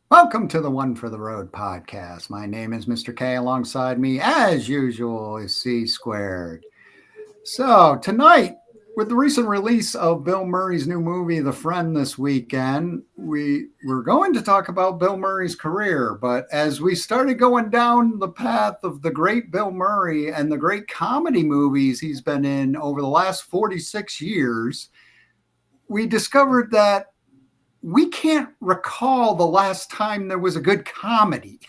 Welcome to the One for the Road podcast. My name is Mr. K. Alongside me, as usual, is C Squared. So, tonight, with the recent release of Bill Murray's new movie, The Friend, this weekend, we're going to talk about Bill Murray's career. But as we started going down the path of the great Bill Murray and the great comedy movies he's been in over the last 46 years, we discovered that we can't recall the last time there was a good comedy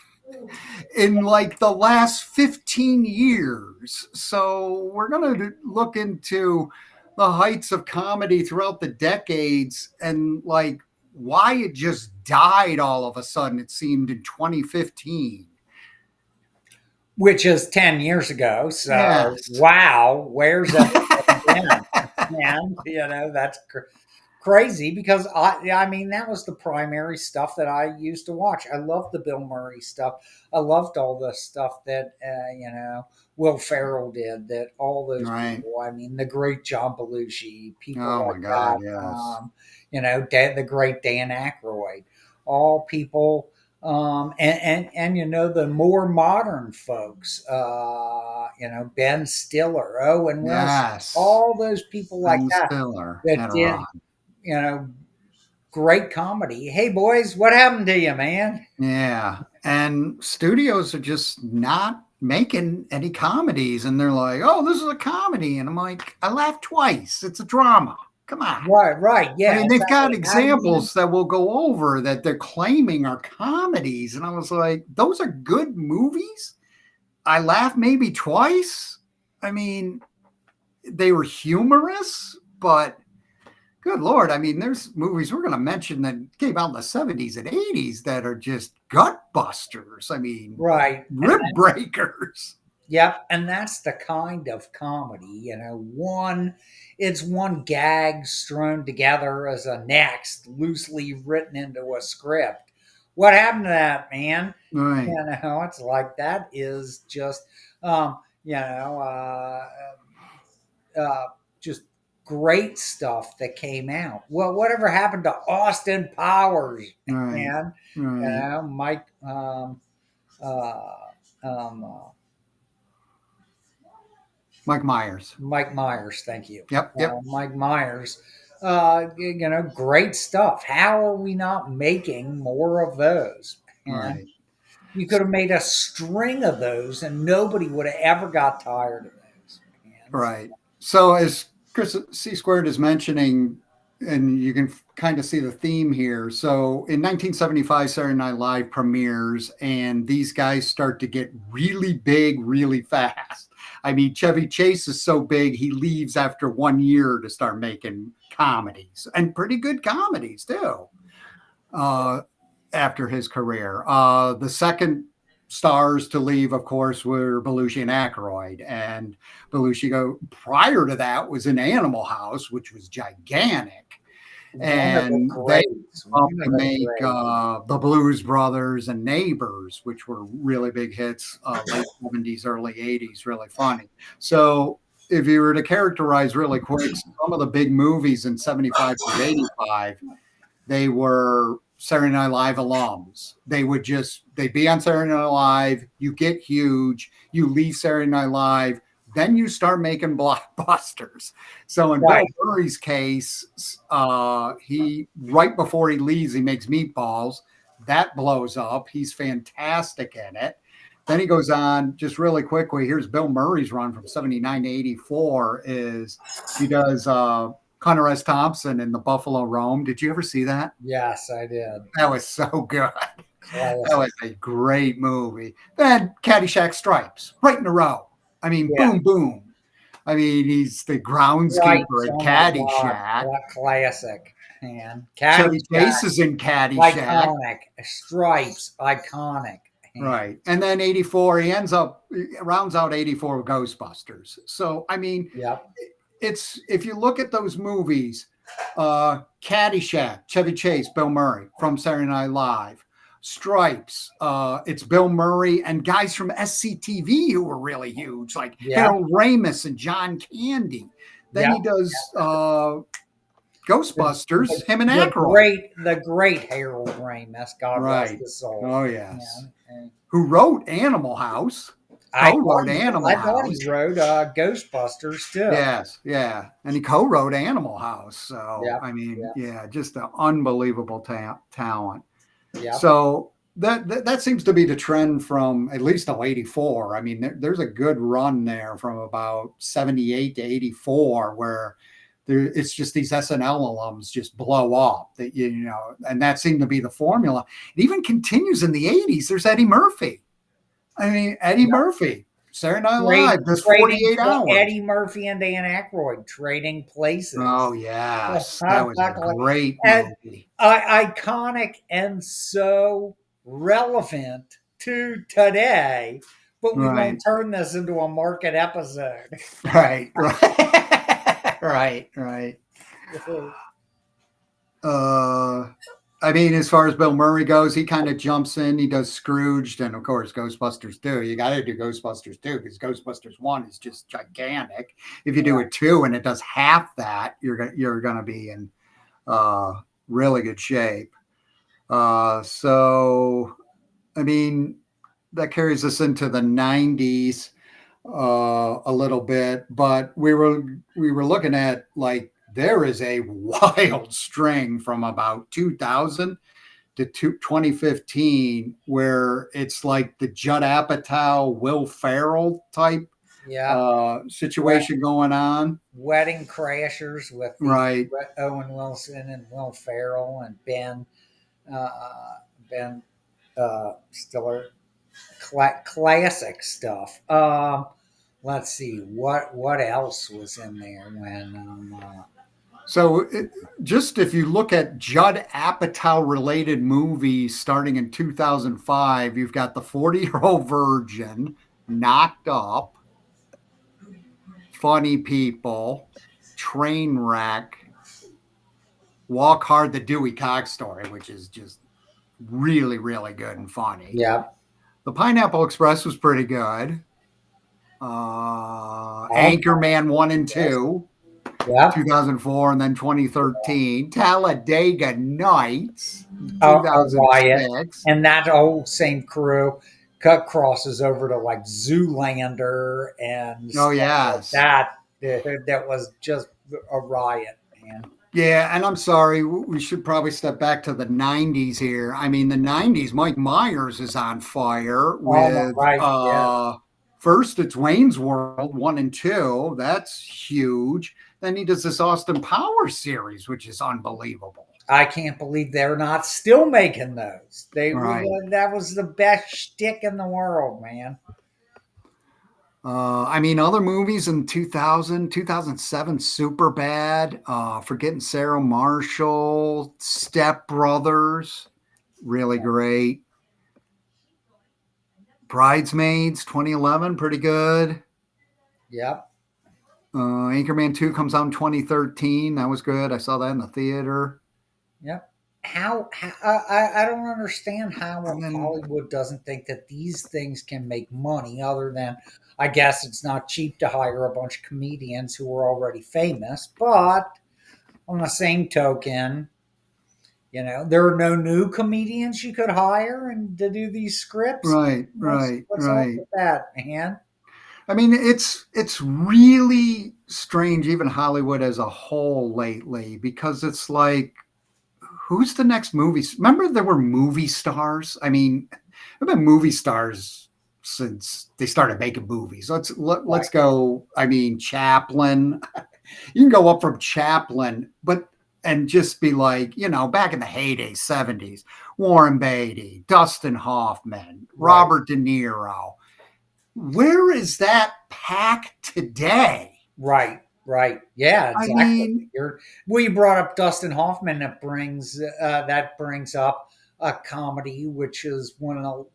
in like the last 15 years. So we're going to look into the heights of comedy throughout the decades and like why it just died all of a sudden, it seemed, in 2015. Which is 10 years ago. So, Yes. wow, where's everybody been? And, that's crazy because I mean, that was the primary stuff that I used to watch. I loved the Bill Murray stuff. I loved all the stuff that, Will Ferrell did, that all those Right. people, I mean, the great John Belushi, people Oh my like God. that, Yes. the great Dan Aykroyd, all people and the more modern folks, Ben Stiller, Owen Wilson, Yes. all those people like Ben that Stiller that had a did, run. you know, great comedy. Hey boys, what happened to you, man? Yeah. And studios are just not making any comedies. And they're like, oh, this is a comedy. And I'm like, I laughed twice. It's a drama. Come on. Right, I yeah, mean, they've got exactly. How do you? examples that we'll go over that they're claiming are comedies. And I was like, those are good movies. I laughed maybe twice. I mean, they were humorous, but good Lord. I mean, there's movies we're going to mention that came out in the 70s and 80s that are just gut busters. I mean, Right, and rib breakers. yep, and that's the kind of comedy, it's one gag strewn together as a next, loosely written into a script. What happened to that, man? Right. It's like that is just, um, you know, just great stuff that came out. Well, whatever happened to Austin Powers, Right. man? Right. Mike, uh, um, uh, Mike Myers. Mike Myers, thank you. Yep. Yep. Mike Myers, great stuff. How are we not making more of those? And Right. you could have made a string of those, and nobody would have ever got tired of those. Man. Right. So as Chris C Squared is mentioning, and you can kind of see the theme here. So in 1975, Saturday Night Live premieres, and these guys start to get really big really fast. I mean, Chevy Chase is so big, he leaves after 1 year to start making comedies, and pretty good comedies too. Uh, After his career, the second stars to leave, of course, were Belushi and Aykroyd. And Belushi, prior to that, was in Animal House, which was gigantic. One of the And they greats. up One to of the make greats. the Blues Brothers and Neighbors, which were really big hits, late 70s, early 80s, really funny. So if you were to characterize really quick some of the big movies in 75 to 85, they were Saturday Night Live alums. They'd be on Saturday Night Live. You get huge. You leave Saturday Night Live. Then you start making blockbusters. So in Bill Right. Murray's case, he right before he leaves, he makes Meatballs. That blows up. He's fantastic in it. Then he goes on, just really quickly. Here's Bill Murray's run from 79 to 84. Is he does Hunter S. Thompson in the Buffalo Roam. Did you ever see that? Yes, I did. That was so good. That Classic. was a great movie. Then Caddyshack Stripes, right in a row. I mean, Yeah. boom, boom. I mean, he's the groundskeeper Stripes. at Oh my God. Caddyshack. What classic. Man. Chevy Chase Caddyshack. is in Caddyshack. Iconic. Stripes. Iconic. And Right. And then 84, he rounds out 84 with Ghostbusters. So, I mean, yep. it's if you look at those movies, Caddyshack, Chevy Chase, Bill Murray from Saturday Night Live, Stripes, it's Bill Murray and guys from SCTV who were really huge, like Yeah. Harold Ramis and John Candy. Then Yep. he does Ghostbusters, him and the Aykroyd. the great Harold Ramis, God rest Right. his soul. Oh, Yeah, yes. and Who wrote Animal House, co-wrote Animal I thought House. he wrote Ghostbusters too. Yes, yeah. And he co-wrote Animal House. So, Yeah, I mean, yeah, yeah, just an unbelievable talent. yeah, So that seems to be the trend from at least till 84. I mean, there's a good run there from about 78 to 84 where it's just these SNL alums just blow up that and that seemed to be the formula. It even continues in the 80s. There's Eddie Murphy. I mean, Eddie yeah. Murphy, Saturday Night Live, does Trading 48 hours. Eddie Murphy and Dan Aykroyd trading places. Oh, yes. That was a great movie. Iconic and so relevant to today, but we won't turn this into a market episode. Right. Right. I mean, as far as Bill Murray goes, he kind of jumps in. He does Scrooged, and of course, Ghostbusters 2. You got to do Ghostbusters 2 because Ghostbusters 1 is just gigantic. If you do a 2 and it does half that, you're gonna be in really good shape. So, I mean, that carries us into the 90s a little bit, but we were looking at like there is a wild string from about 2000 to 2015 where it's like the Judd Apatow, Will Ferrell type situation going on. Wedding Crashers with right. Owen Wilson and Will Ferrell and Ben Stiller. Classic stuff. Let's see what else was in there when. So, just if you look at Judd Apatow related movies starting in 2005, you've got The 40-Year-Old Virgin, Knocked Up, Funny People, Trainwreck, Walk Hard, The Dewey Cox Story, which is just really, really good and funny. Yeah. The Pineapple Express was pretty good. Anchorman 1 and 2. Yeah. 2004 and then 2013. Talladega Nights, 2006. And that old same crew crosses over to like Zoolander and yes, like that was just a riot, man. Yeah, and I'm sorry, we should probably step back to the 90s here. I mean, the 90s, Mike Myers is on fire with first it's Wayne's World 1 and 2. That's huge. Then he does this Austin Powers series, which is unbelievable. I can't believe they're not still making those. That was the best shtick in the world, man. I mean, other movies in 2000, 2007, Superbad, Forgetting Sarah Marshall, Step Brothers, really great. Bridesmaids, 2011, pretty good. Yep. Anchorman 2 comes out in 2013. That was good. I saw that in the theater. Yep. How I don't understand how Hollywood doesn't think that these things can make money other than, I guess it's not cheap to hire a bunch of comedians who are already famous, but on the same token, there are no new comedians you could hire and to do these scripts. Right. What's up with that, man? I mean, it's really strange, even Hollywood as a whole lately, because it's like, who's the next movie? Remember there were movie stars? I mean, there have been movie stars since they started making movies. Let's go. I mean, Chaplin. You can go up from Chaplin, and just be like, back in the heyday, 70s, Warren Beatty, Dustin Hoffman, Robert De Niro. Where is that pack today? Right. Yeah, exactly. I mean, you brought up Dustin Hoffman. That brings up a comedy, which is one of the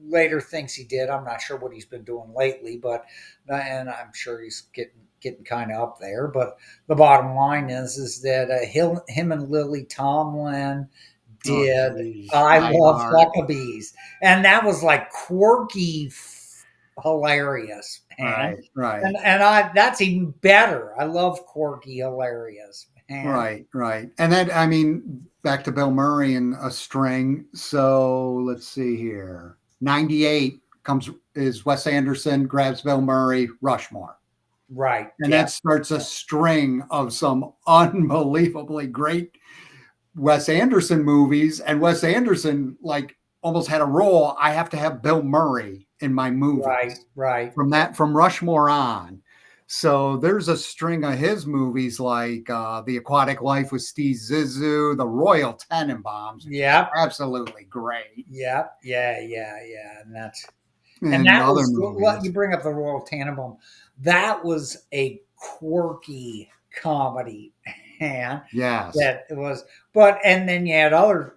later things he did. I'm not sure what he's been doing lately, but and I'm sure he's getting kind of up there. But the bottom line is that him and Lily Tomlin did I Love Huckabees, and that was like quirky, hilarious, man. Right. And that's even better. I love quirky, hilarious, Right, right. And then, I mean, back to Bill Murray and a string. So let's see here. 98 comes is Wes Anderson grabs Bill Murray, Rushmore. Right. And Yeah. that starts a string of some unbelievably great Wes Anderson movies. And Wes Anderson, like, almost had a role. I have to have Bill Murray in my Right. movies Right. from Rushmore on. So there's a string of his movies like The Aquatic Life with Steve Zissou, The Royal Tenenbaums, which is Yep. absolutely great, Yep. Yeah. Yeah. Yeah. And and that other was what you movies. bring up, the Royal Tannenbaum. That was a quirky comedy, and Yes, that it was. But and then you had other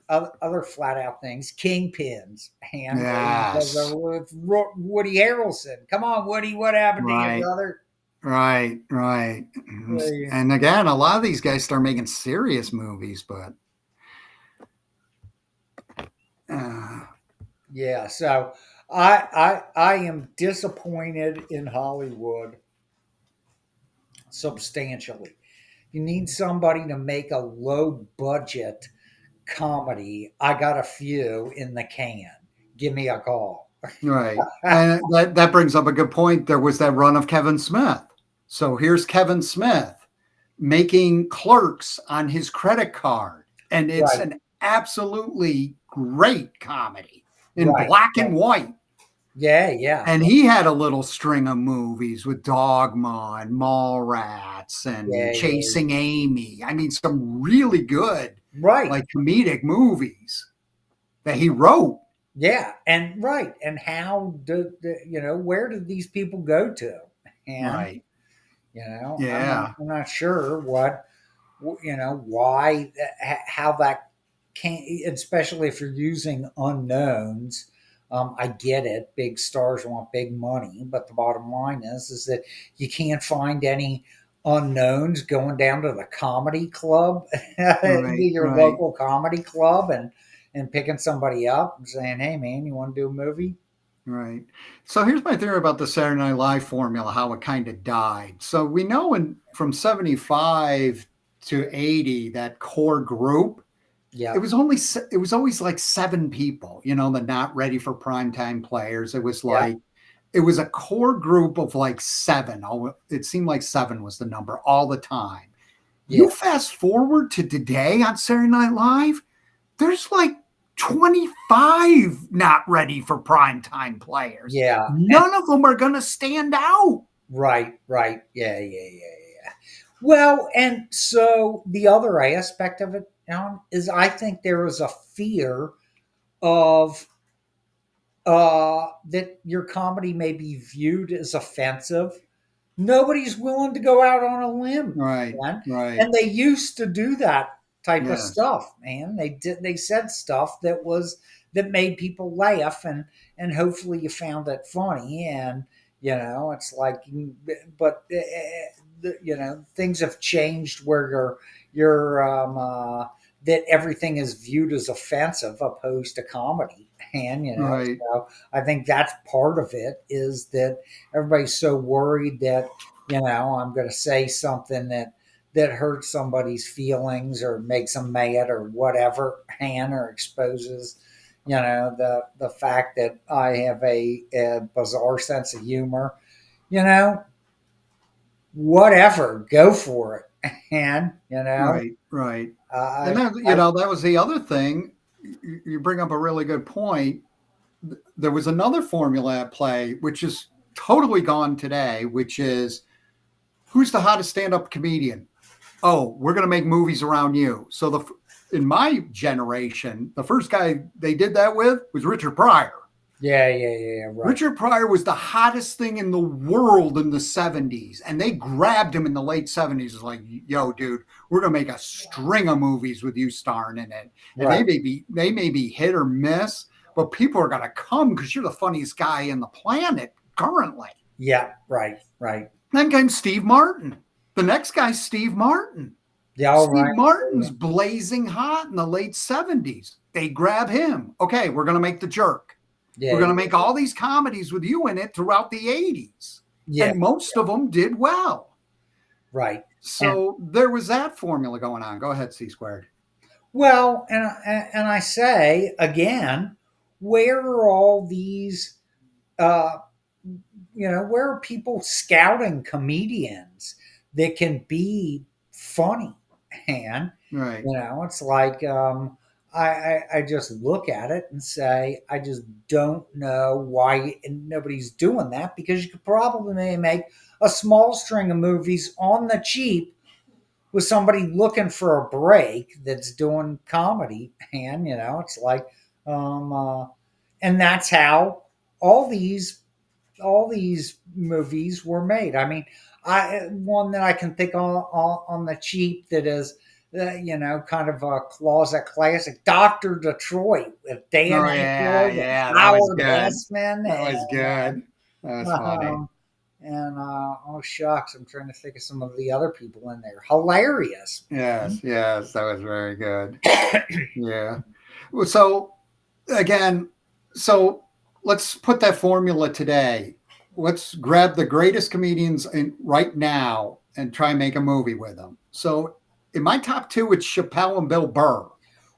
flat out things, Kingpins, and where he does yes, with Woody Harrelson. Come on, Woody, what happened to you, right, brother? right, right. Yeah. And again, a lot of these guys start making serious movies, but uh, Yeah, so I am disappointed in Hollywood substantially. You need somebody to make a low budget comedy. I got a few in the can. Give me a call. right. And that brings up a good point. There was that run of Kevin Smith. So here's Kevin Smith making Clerks on his credit card. And it's Right, an absolutely great comedy in right, black right. and white. Yeah, yeah. And he had a little string of movies with Dogma and Mallrats Yeah, and yeah. Chasing Amy. I mean, some really good, Right. like, comedic movies that he wrote. Yeah. And right. And how where did these people go to? And Right. I'm not Yeah. I'm not sure why how that can't, especially if you're using unknowns. I get it, big stars want big money, but the bottom line is that you can't find any unknowns going down to the comedy club, Right. your Right. local comedy club, and picking somebody up and saying, hey man, you want to do a movie? Right. So here's my theory about the Saturday Night Live formula, how it kind of died. So we know from 75 to 80, that core group, Yeah, it was always like seven people, the not ready for primetime players. It was yeah, like it was a core group of like seven. It seemed like seven was the number all the time. yeah, You fast forward to today on Saturday Night Live, there's like 25 not ready for primetime players. yeah. None of them are going to stand out. Right, right. Yeah, yeah, yeah, yeah. Well, and so the other aspect of it, Alan, is I think there is a fear of that your comedy may be viewed as offensive. Nobody's willing to go out on a limb, Right, man. right. And they used to do that type of Yes, stuff, man. They said stuff that made people laugh, and hopefully you found it funny. And it's like, but things have changed where that everything is viewed as offensive opposed to comedy. And right, so I think that's part of it, is that everybody's so worried that I'm going to say something that hurts somebody's feelings or makes them mad or whatever, and or exposes the fact that I have a bizarre sense of humor. You know, Whatever, go for it. And right, right. And I, then, I that was the other thing. You bring up a really good point. There was another formula at play, which is totally gone today, which is who's the hottest stand up comedian? Oh, we're going to make movies around you. So in my generation, the first guy they did that with was Richard Pryor. yeah, yeah, yeah, right. Richard Pryor was the hottest thing in the world in the 70s. And they grabbed him in the late 70s. It's like, yo, dude, we're going to make a string of movies with you starring in it. And Right. they may be hit or miss, but people are going to come because you're the funniest guy in the planet currently. Yeah, right, right. Then came Steve Martin. The next guy's Steve Martin. Yeah, all Steve right. Martin's blazing hot in the late 70s. They grab him. Okay, we're going to make The Jerk. Yeah, We're going to make all these comedies with you in it throughout the 80s. yeah, And most of them did well. right. And So there was that formula going on. Go ahead, C squared. well, and I say again, where are all these? Uh, where are people scouting comedians that can be funny? And Right. it's like I just look at it and say I just don't know why nobody's doing that, because you could probably make a small string of movies on the cheap with somebody looking for a break that's doing comedy. And it's like um uh, and that's how all these movies were made. I mean, I one that I can think on the cheap that is, kind of a closet classic, Doctor Detroit with Dan Oh yeah, Aykroyd and yeah, that was Howard good. Hessman, That was good. That was funny. um, oh shucks, I'm trying to think of some of the other people in there. Hilarious. Yes, yes, that was very good. Yeah. Well, so again, so let's put that formula today. Let's grab the greatest comedians right now and try and make a movie with them. So in my top two, it's Chappelle and Bill Burr.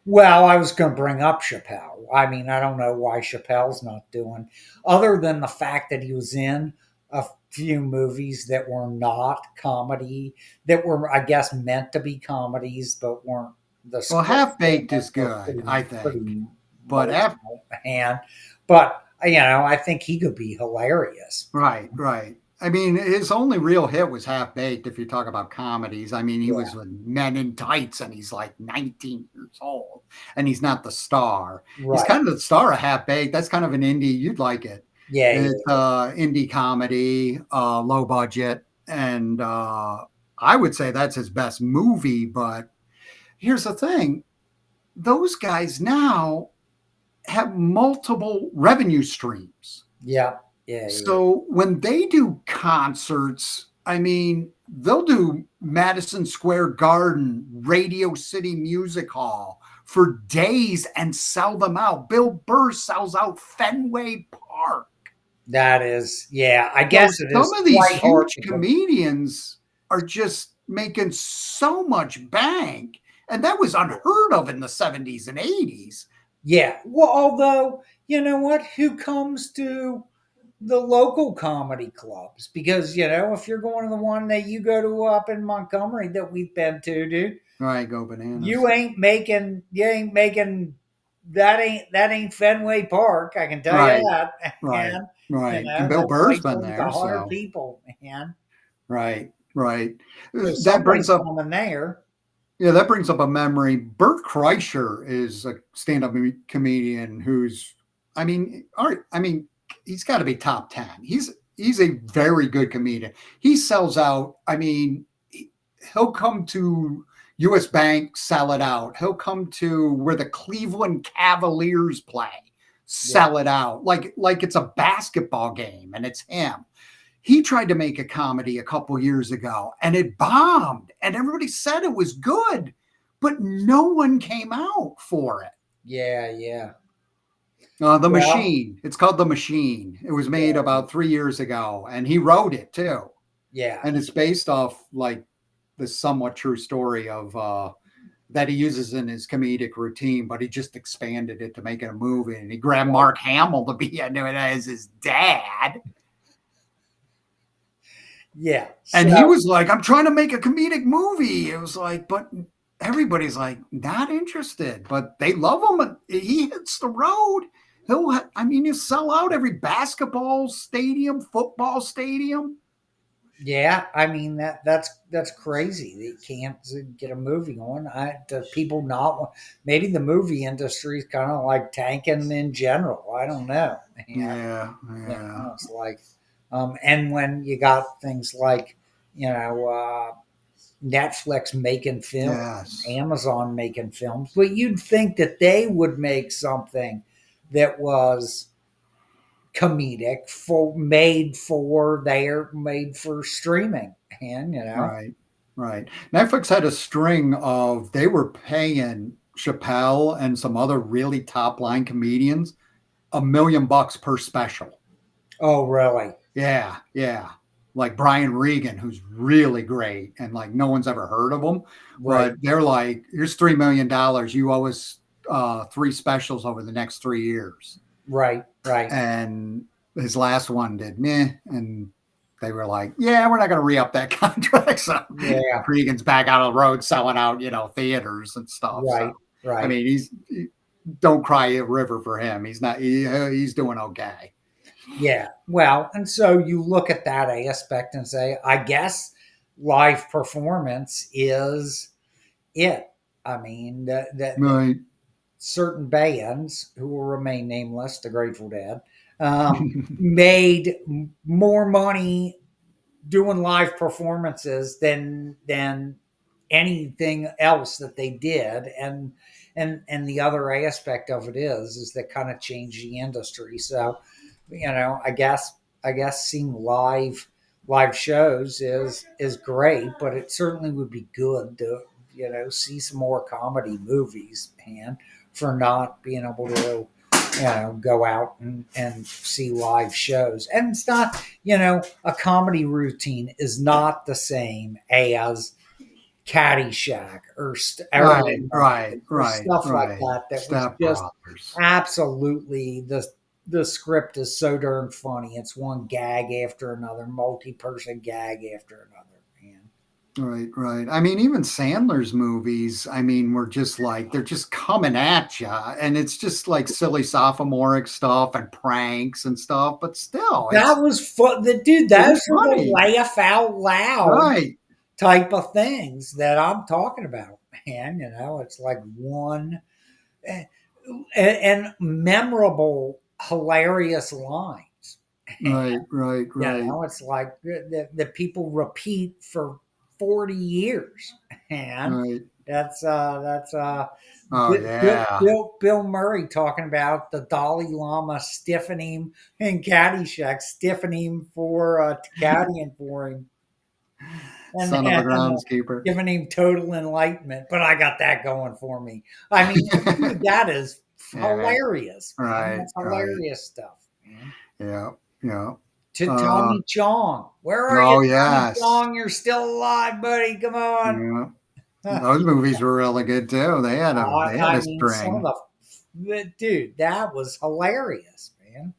Well, I was going to bring up Chappelle. I mean, I don't know why Chappelle's not doing, other than the fact that he was in a few movies that were not comedy, that were, I guess, meant to be comedies, but weren't. The Well, script Half Baked is good, I think, pretty but after, and but I think he could be hilarious. right, right. I mean, his only real hit was Half Baked. If you talk about comedies, I mean, he Yeah, was with Men in Tights, and he's like 19 years old, and he's not the star. He's right. kind of the star of Half Baked. That's kind of an indie. You'd like it. Yeah, It's yeah, indie comedy, low budget, and I would say that's his best movie. But here's the thing: those guys now have multiple revenue streams. yeah, yeah, yeah. So when they do concerts, I mean, they'll do Madison Square Garden, Radio City Music Hall for days and sell them out. Bill Burr sells out Fenway Park. That is, yeah. I So guess it some is of these quite hard huge to go. comedians are just making so much bank. And that was unheard of in the 70s and 80s. Yeah. Well, although, you know what? Who comes to the local comedy clubs? Because, if you're going to the one that you go to up in Montgomery that we've been to, dude, All right, go bananas. you ain't making that ain't Fenway Park. I can tell you Right, that. right, And, right. And Bill that Burr's place been holds there, 100 so people, man. right, right. So That brings somebody's up, coming there. yeah, that brings up a memory. Bert Kreischer is a stand-up comedian who's, I mean, all right, I mean, he's got to be top 10. He's a very good comedian. He sells out. I mean, he'll come to US Bank, sell it out. He'll come to where the Cleveland Cavaliers play, Yeah. sell it out. Like it's a basketball game and it's him. He tried to make a comedy a couple years ago and it bombed and everybody said it was good, but no one came out for it. Yeah, yeah. The Well, Machine. It's called The Machine. It was made yeah, about 3 years ago and he wrote it too. yeah, And it's based off like this somewhat true story of that he uses in his comedic routine, but he just expanded it to make it a movie. And he grabbed right. Mark Hamill to be in it as his dad. Yeah. And he So was like, I'm trying to make a comedic movie. It was like, but everybody's like, not interested, but they love him. He hits the road. I mean, he'll sell out every basketball stadium, football stadium. yeah, I mean that's crazy. They can't get a movie on. Do people not? Maybe the movie industry is kind of like tanking in general. I don't know. And Yeah, yeah, it's like, and when you got things like, Netflix making films, yes. Amazon making films, but you'd think that they would make something that was comedic made for streaming. And Right, right. Netflix had a string of they were paying Chappelle and some other really top line comedians $1 million per special. oh really? Yeah, yeah. like Brian Regan, who's really great, and like no one's ever heard of him, Right. but they're like, here's $3 million. You owe us 3 specials over the next 3 years. Right. Right. And his last one did meh, and they were like, yeah, we're not going to re-up that contract. So Yeah. Regan's back out on the road selling out, theaters and stuff. Right. So Right. I mean, don't cry a river for him. He's not. He's doing okay. Yeah. Well, and so you look at that aspect and say, I guess live performance is it. I mean, Right. certain bands who will remain nameless, the Grateful Dead, made more money doing live performances than anything else that they did, and the other aspect of it is that kind of changed the industry. So, I guess seeing live shows is great, but it certainly would be good to see some more comedy movies, and for not being able to go out and see live shows. And it's not, a comedy routine is not the same as Caddyshack or stuff like right. that. That was Step just Brothers. absolutely the script is so darn funny. It's one gag after another, multi-person gag after another. Right, right. I mean, even Sandler's movies, I mean, were just like, they're just coming at you. And it's just like silly sophomoric stuff and pranks and stuff. But still, That was fun. Dude, those were the laugh out loud right. type of things that I'm talking about, man. It's like one and memorable, hilarious lines. Right, right, right. It's like the people repeat for 40 years, and Right. that's Oh, yeah. Bill Murray talking about the Dalai Lama stiffening him and Caddyshack stiffening him for caddying for him. Son of a groundskeeper. Giving him total enlightenment, but I got that going for me. I mean, dude, that is hilarious. Right, That's hilarious stuff, man. Yeah, yeah. To Tommy Chong, where are you, Tommy Chong? You're still alive, buddy. Come on. Yeah. Those movies were really good too. They had a string. Dude, that was hilarious, man.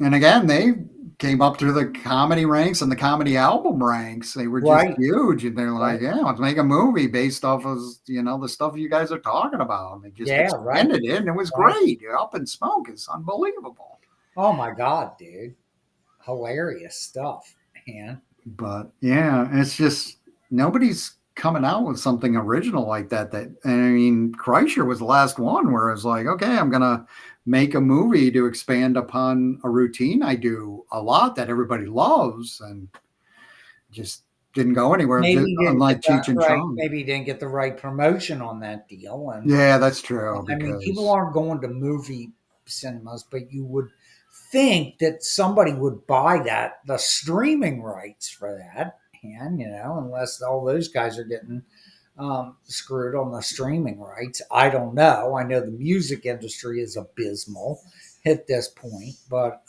And again, they came up through the comedy ranks and the comedy album ranks. They were just huge, and they're like, "Yeah, let's make a movie based off of the stuff you guys are talking about." And they just expanded it, and it was great. Up in Smoke is unbelievable. Oh my god, dude, hilarious stuff, man. But yeah, it's just nobody's coming out with something original like that. I mean, Kreischer was the last one where it was like, okay, I'm gonna make a movie to expand upon a routine I do a lot that everybody loves, and just didn't go anywhere. Unlike Cheech and Chong. Maybe he didn't get the right promotion on that deal. And yeah, that's true. I mean, people aren't going to movie cinemas, but you would think that somebody would buy the streaming rights for that, and unless all those guys are getting screwed on the streaming rights. I don't know. I know the music industry is abysmal at this point, but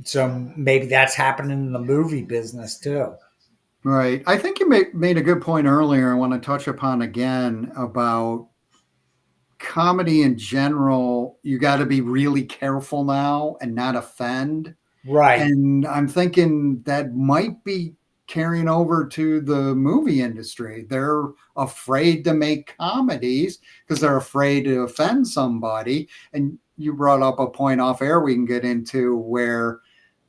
so maybe that's happening in the movie business too. Right. I think you made a good point earlier. I want to touch upon again about comedy in general. You got to be really careful now and not offend. Right. And I'm thinking that might be carrying over to the movie industry. They're afraid to make comedies because they're afraid to offend somebody. And you brought up a point off air we can get into where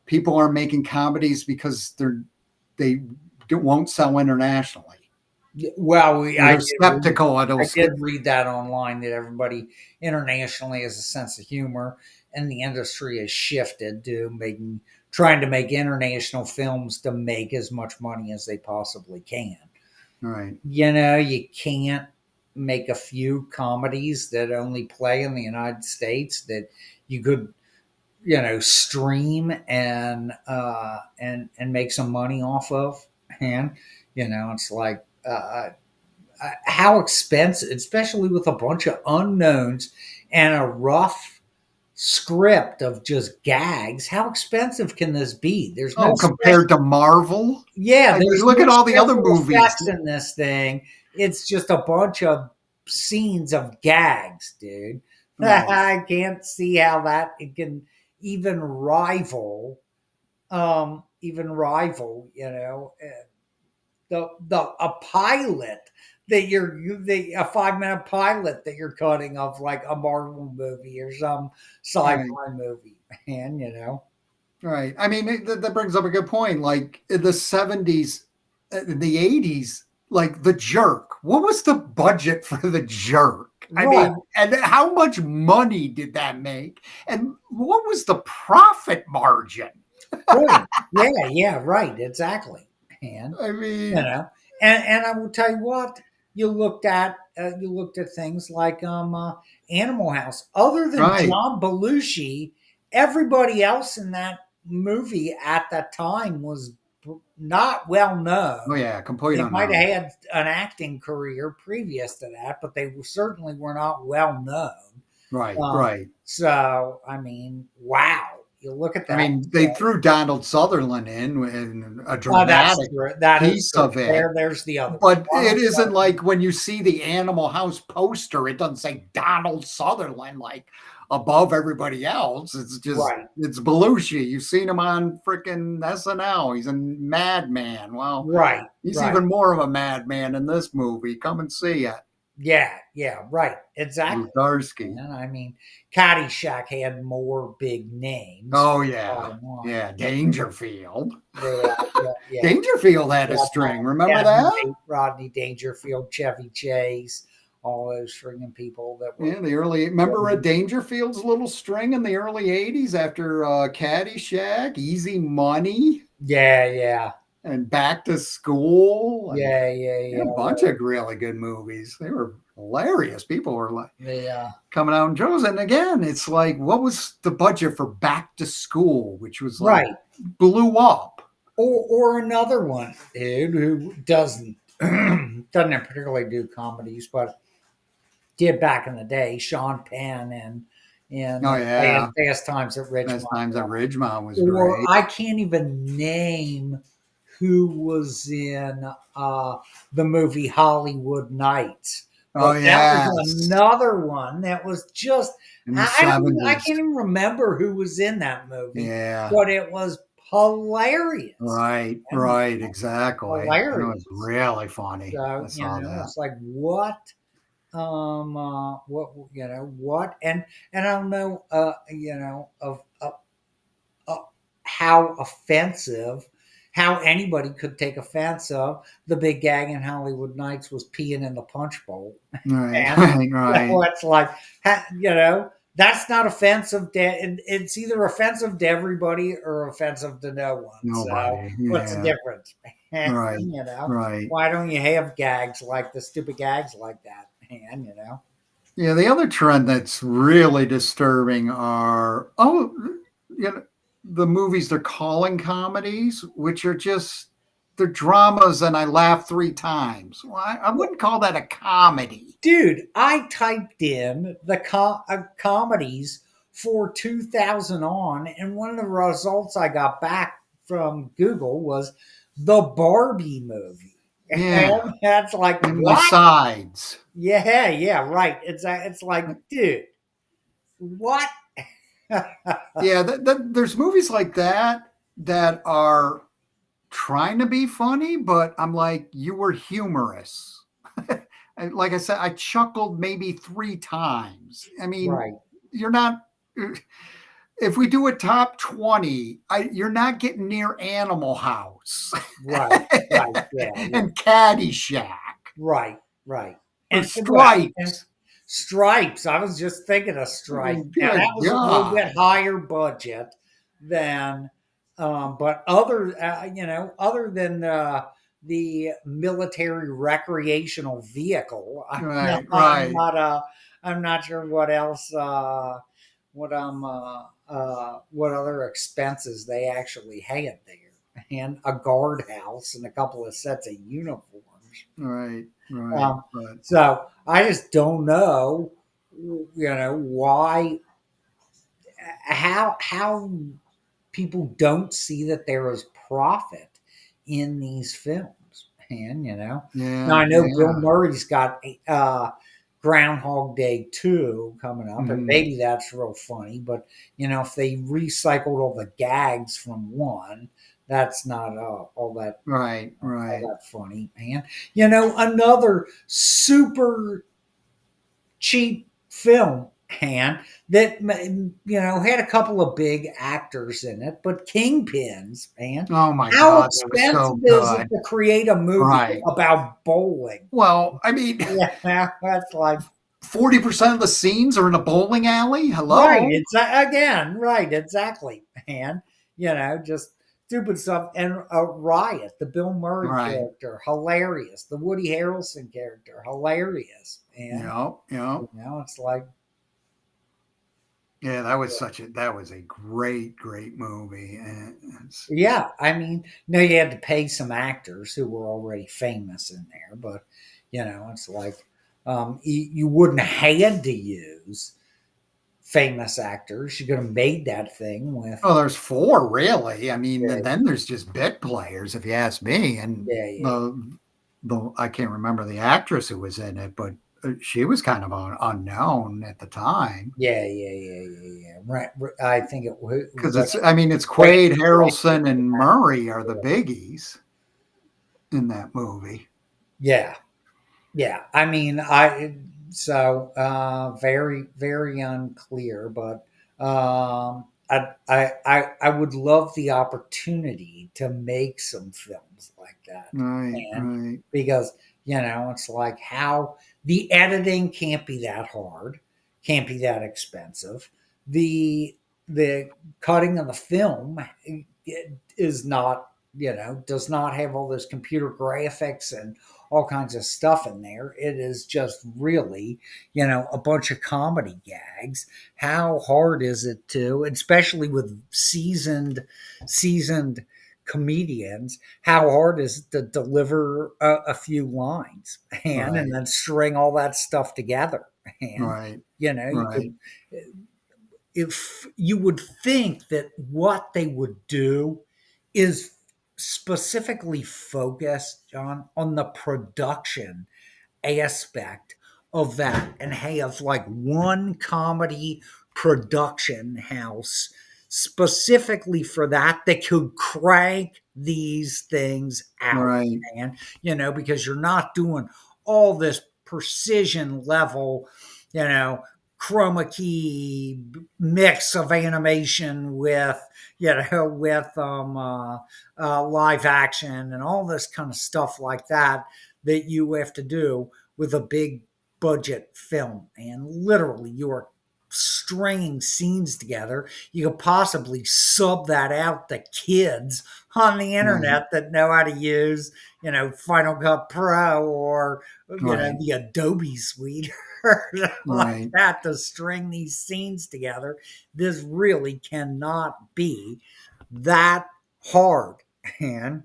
people are making comedies because they won't sell internationally. Well, they're skeptical. I did read that online, that everybody internationally has a sense of humor, and the industry has shifted to trying to make international films to make as much money as they possibly can. Right. You can't make a few comedies that only play in the United States that you could, stream and make some money off of. And, it's like, how expensive, especially with a bunch of unknowns and a rough script of just gags, how expensive can this be? There's no Oh, special, compared to Marvel? yeah, I mean, there's look no at all the other special movies. effects in this thing. It's just a bunch of scenes of gags, dude. Right. I can't see how that it can even rival, the a pilot that a 5 minute pilot that you're cutting of like a Marvel movie or some sci-fi Right. movie, man. Right. I mean, that brings up a good point. Like in the 70s, the 80s, like The Jerk. What was the budget for The Jerk? I Right. mean, and how much money did that make? And what was the profit margin? Right. Yeah. Yeah. Right. Exactly. And I you mean, know, and I will tell you what, you looked at things like Animal House. Other than right. John Belushi, everybody else in that movie at that time was not well Oh, known. yeah, complete They might unknown. have had an acting career previous to that, but they certainly were not well known. Right, Um, right. so, I mean, wow. You look at I that. mean, they threw Donald Sutherland in a Oh, that's dramatic true. That is piece true. of it. There's the other But one. it isn't like when you see the Animal House poster, it doesn't say Donald Sutherland like above everybody else. Right, It's Belushi. You've seen him on freaking SNL. He's a madman. Well, right, he's right. even more of a madman in this movie. Come and see it. Yeah, yeah, right. Exactly. Ludarsky. And I mean, Caddyshack had more big names. Oh yeah. Bottom line. Yeah. Dangerfield. Yeah, yeah, yeah. Dangerfield had a string. Remember that? Rodney Dangerfield, Chevy Chase, all those stringing people that were. Yeah, the early remember Dangerfield's little string in the early '80s after Caddyshack, Easy Money, Yeah, yeah, and Back to School, and yeah, yeah, yeah. a bunch of really good movies. They were hilarious. People were like Yeah. coming out and shows. And again, it's like, what was the budget for Back to School, which was like Right. blew up. Or another one, dude, who doesn't particularly do comedies, but did back in the day, Sean Penn and Oh yeah, Fast Times at Best Ridgemont. Times at Ridgemont was Or great. I can't even name who was in the movie Hollywood Nights. Oh But that yes, was another one that was just in the I '70s. can't even remember who was in that movie, Yeah. but it was hilarious. Right, And right, exactly. And it was hilarious. really funny. I So, saw that. it's like what and I don't know of how offensive how anybody could take offense of the big gag in Hollywood Nights was peeing in the punch bowl. Right, And right, right. it's like that's not offensive it's either offensive to everybody or offensive to no one. So Nobody. what's the Yeah. difference? Right, right. Why don't you have gags like the stupid gags like that? And Yeah, the other trend that's really disturbing are the movies they're calling comedies, which are just they're dramas and I laugh three times. Well, I wouldn't call that a comedy. dude, I typed in the comedies for 2000 on, and one of the results I got back from Google was the Barbie movie. Yeah. And that's like, And what? besides, Yeah, yeah, right. It's like, dude, what? yeah, there's movies like that are trying to be funny, but I'm like, you were humorous. And like I said, I chuckled maybe three times. I mean, Right, you're not. If we do a top 20, you're not getting near Animal House right, right, yeah, yeah, and Caddyshack right, right. or And well, and Stripes. Stripes. I was just thinking of I Stripes. mean, Now that good was a little bit God. higher budget than, but other than the military recreational vehicle, Right, I'm right. not I'm not sure what else. What other expenses they actually had there, and a guardhouse and a couple of sets of uniforms. Right, right. Um, But so I just don't know, why how people don't see that there is profit in these films. And now Yeah, I know Bill yeah. Murray's got Groundhog Day 2 coming up, and Mhm. maybe that's real funny. But if they recycled all the gags from one, that's not Right, all right. that funny, man. Another super cheap film, Han, that had a couple of big actors in it, but Kingpins, man. Oh my How God, that was expensive so is it good. to create a movie Right. about bowling? Well, I mean, Yeah, that's like 40% of the scenes are in a bowling alley. right. Hello? It's again right, exactly, man. Just stupid stuff. And Riot, the Bill Murray Right. character, hilarious. The Woody Harrelson character, hilarious. And Yeah. it's like, Yeah, that was a great movie. And it's, yeah, I mean, no, you had to pay some actors who were already famous in there, but it's like you wouldn't have had to use famous actors. You could have made that thing with oh, there's four really. I mean, yeah, and then there's just bit players, if you ask me. And yeah, yeah, the I can't remember the actress who was in it, but she was kind of unknown at the time. yeah. Right, I think it Because was I mean, it's Ray, Quaid, Ray, Harrelson, and Murray are the biggies in that movie. yeah, yeah. I mean, I so very very unclear, but I would love the opportunity to make some films like that, Right, and right, because it's like how the editing can't be that hard, can't be that expensive. The cutting of the film is not does not have all those computer graphics and all kinds of stuff in there. It is just really, a bunch of comedy gags. How hard is it to, especially with seasoned comedians, how hard is it to deliver a few lines and right, then string all that stuff together? And, right, you right, could, if you would think that what they would do is specifically focused on the production aspect of that and have like one comedy production house specifically for that could crank these things out, right, man. Because you're not doing all this precision level, you know chroma key mix of animation with live action and all this kind of stuff like that you have to do with a big budget film. And literally, you are stringing scenes together. You could possibly sub that out to kids on the right, internet that know how to use, Final Cut Pro or, right, the Adobe Suite or like right. that to string these scenes together. This really cannot be that hard. And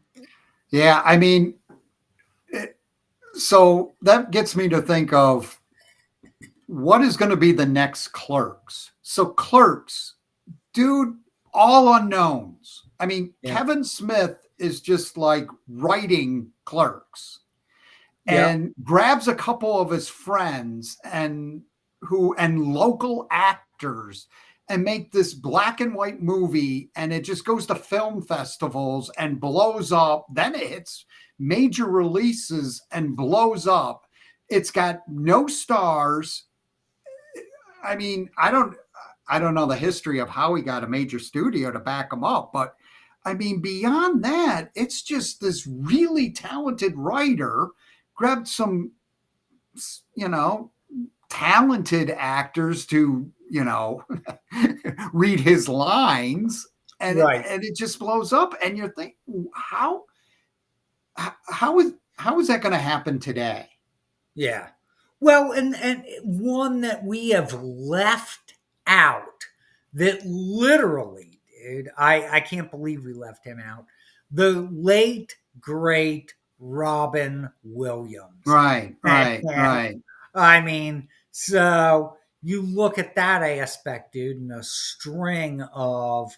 Yeah, I mean, it, so that gets me to think of what is going to be the next Clerks. So Clerks, dude, all unknowns. I mean, yeah, Kevin Smith is just like writing Clerks yeah, and grabs a couple of his friends and local actors and make this black and white movie, and it just goes to film festivals and blows up. Then it hits major releases and blows up. It's got no stars. I mean, I don't know the history of how he got a major studio to back him up, but I mean, beyond that, it's just this really talented writer grabbed some, you know, talented actors to, read his lines, right. and it just blows up. And you're thinking, how is that going to happen today? Yeah. Well, and one that we have left out that literally, dude, I can't believe we left him out. The late great Robin Williams. Right, right, And right. I mean, so you look at that aspect, dude, and a string of,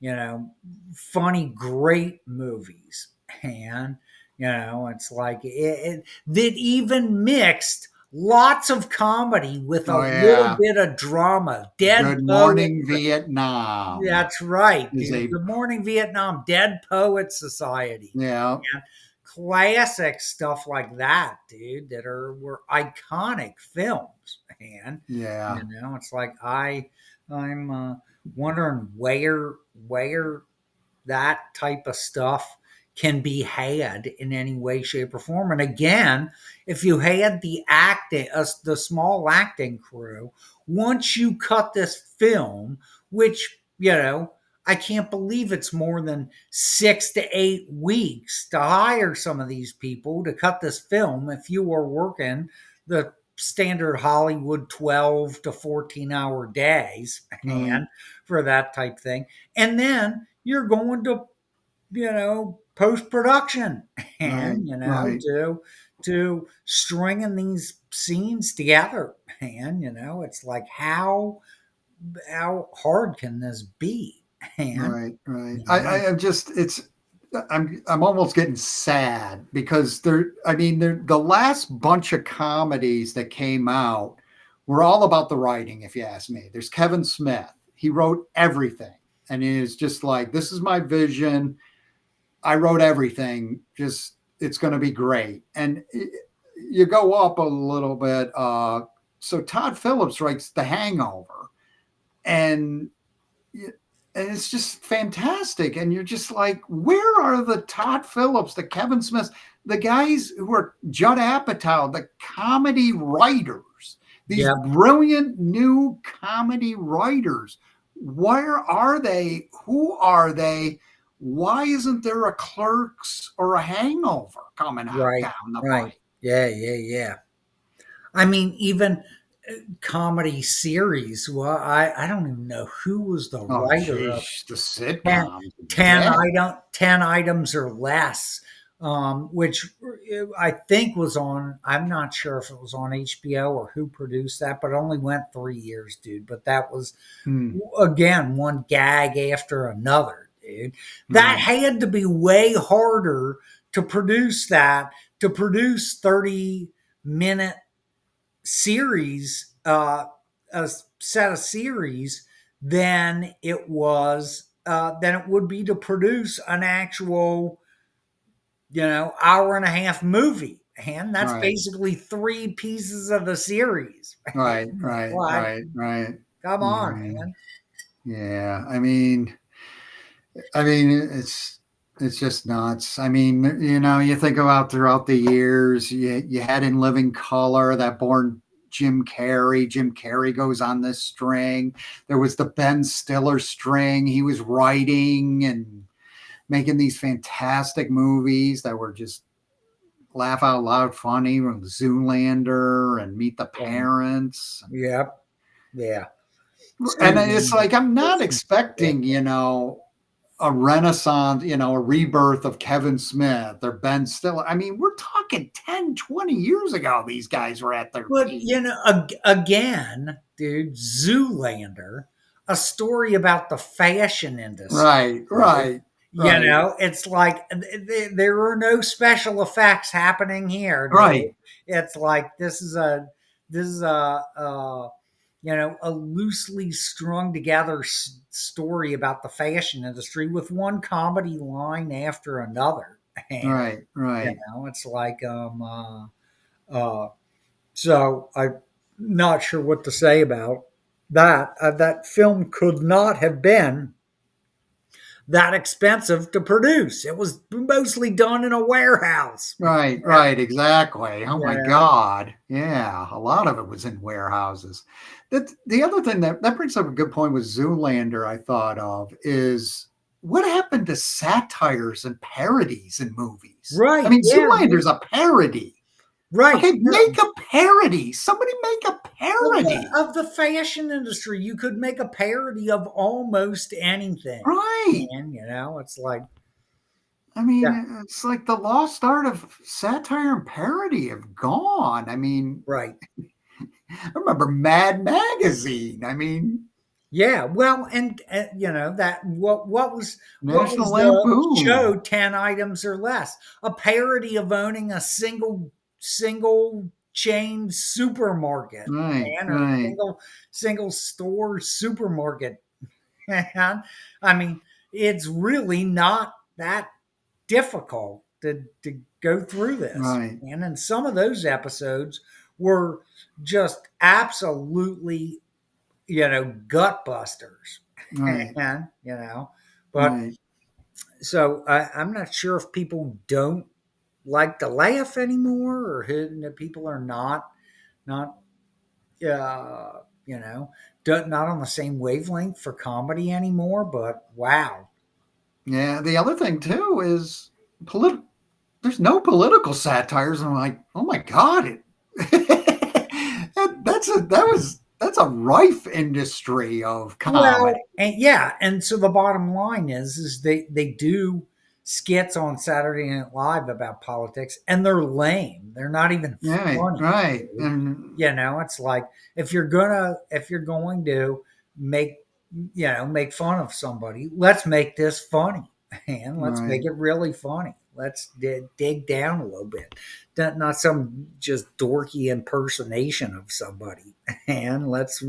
you know, funny, great movies. And, you know, it's like that even mixed lots of comedy with a Oh little yeah. bit of drama. Dead Good Poets. Morning Vietnam That's right, is dude. a Good Morning Vietnam, Dead Poets Society. yeah, Man. Classic stuff like that, dude, that were iconic films. And yeah, you know, it's like I'm wondering where that type of stuff can be had in any way, shape, or form. And again, if you had the acting, the small acting crew, once you cut this film, which, you know, I can't believe it's more than 6 to 8 weeks to hire some of these people to cut this film. If you were working the standard Hollywood 12 to 14-hour days, right, and for that type thing. And then you're going to, you know, post production right, and, you know, right, to stringing these scenes together. And, you know, it's like how hard can this be? And, right, right. you I know, am just it's I'm almost getting sad because they're the last bunch of comedies that came out were all about the writing, if you ask me. There's Kevin Smith. He wrote everything. And it is just like, this is my vision. I wrote everything. Just it's going to be great. And you go up a little bit. So Todd Phillips writes The Hangover, and and it's just fantastic. And you're just like, where are the Todd Phillips, the Kevin Smiths, the guys who are Judd Apatow, the comedy writers, these yeah, brilliant new comedy writers? Where are they? Who are they? Why isn't there a Clerks or a Hangover coming out right, down the right. pipe? Yeah, yeah, yeah. I mean, even comedy series. Well, I don't even know who was the Oh, writer of geez, the 10, sitcoms, 10 dead. item 10 items or less, which I think was on, I'm not sure if it was on HBO or who produced that, but it only went 3 years, dude. But that was, Hmm, again, one gag after another, dude. That right, had to be way harder to produce that, to produce 30-minute series, a set of series, than than it would be to produce an actual, you know, hour and a half movie. And that's right, basically three pieces of the series. right, right, What? right, right. Come on, Yeah. man. Yeah, I mean, it's just nuts. I mean, you think about throughout the years, you had In Living Color that born Jim Carrey. Jim Carrey goes on this string. There was the Ben Stiller string. He was writing and making these fantastic movies that were just laugh out loud funny, from Zoolander and Meet the Um, Parents. yep. Yeah. And it's Zoolander. like I'm not Yeah. expecting, a renaissance, a rebirth of Kevin Smith or Ben Stiller. I mean, we're talking 10, 20 years ago, these guys were at their But, peak. you know, again, dude, Zoolander, a story about the fashion industry. Right, right, You right, know, it's like there are no special effects happening here, dude. right, It's like this is a you know, a loosely strung together story about the fashion industry with one comedy line after another. And right, you right. know, it's like so I'm not sure what to say about that. That film could not have been that expensive to produce. It was mostly done in a warehouse. Right, right, exactly. Oh my Yeah. God. Yeah, a lot of it was in warehouses. The other thing that brings up a good point with Zoolander, I thought of, is what happened to satires and parodies in movies? I Right. mean, Yeah. Zoolander's a parody. Right. Okay, make a parody. Somebody make a parody. Of the fashion industry, you could make a parody of almost anything. Right. And, you know, it's like, I yeah, mean, it's like the lost art of satire and parody have gone. I mean, right. I remember Mad Magazine. I mean, Yeah, well, and that what National was the Lampoon. show 10 items or less? A parody of owning a single chain supermarket, Right, man, or right, single store supermarket. And I mean, it's really not that difficult to go through this. right, And some of those episodes were just absolutely, gut busters. right, And, but right. so I'm not sure if people don't like to laugh anymore, or that people are not, you know, not on the same wavelength for comedy anymore. But wow. Yeah. The other thing too is political. There's no political satires. I'm like, oh my god, that's a rife industry of comedy. Well, and yeah, and so the bottom line is they do skits on Saturday Night Live about politics, and they're lame. They're not even Right, funny. right, and It's like if you're going to make make fun of somebody, let's make this funny, and let's right, make it really funny. Let's dig down a little bit, not some just dorky impersonation of somebody, and let's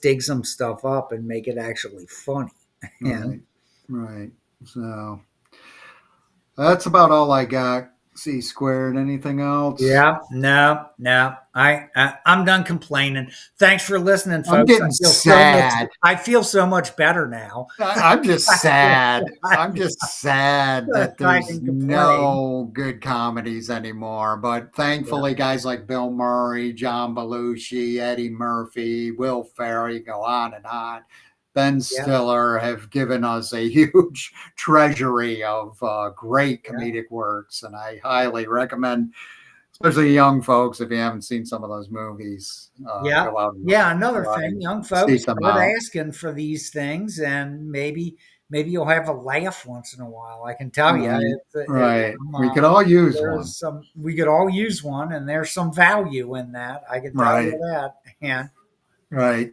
dig some stuff up and make it actually funny. And right, right. So that's about all I got. C squared. Anything else? yeah, no. I'm done complaining. Thanks for listening, I'm folks. getting sad. I feel so much better now. I'm just sad. I'm just sad that I there's can complain. no good comedies anymore. But Yeah, thankfully, guys like Bill Murray, John Belushi, Eddie Murphy, Will Ferrell, you go on and on. Ben yeah, Stiller have given us a huge treasury of great yeah, comedic works, and I highly recommend, especially young folks, if you haven't seen some of those movies, yeah, go out and yeah. Another go out thing, and young seek folks, them start out. asking for these things, and maybe you'll have a laugh once in a while. I can tell you, Right, right. We could uh, all use one. there's some. We could all use one, and there's some value in that. I can tell you Right, that. And right.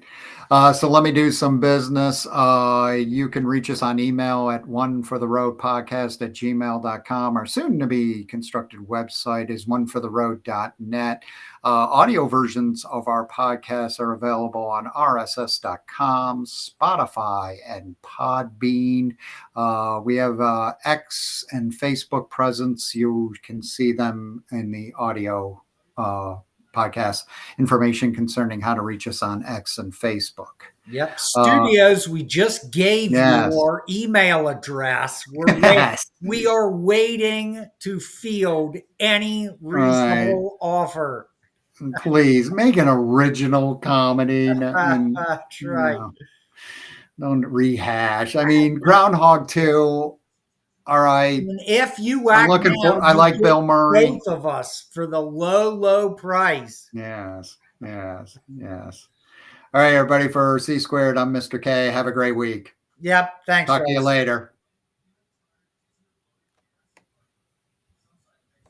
So let me do some business. You can reach us on email at onefortheroadpodcast@gmail.com. Our soon to be constructed website is onefortheroad.net. Audio versions of our podcasts are available on rss.com, Spotify, and Podbean. We have X and Facebook presence. You can see them in the audio podcast information concerning how to reach us on X and Facebook. yep, Uh, studios. We just gave yes. your email address. Yes. We are waiting to field any Right. reasonable offer. Please make an original comedy and That's you right. know, don't rehash. I mean, Groundhog 2. All right. And if you I'm act looking now, for, I you like get Bill Murray. both of us for the low price. Yes. Yes. Yes. All right, everybody, for C squared, I'm Mr. K. Have a great week. Yep. Thanks, Talk to you folks. later.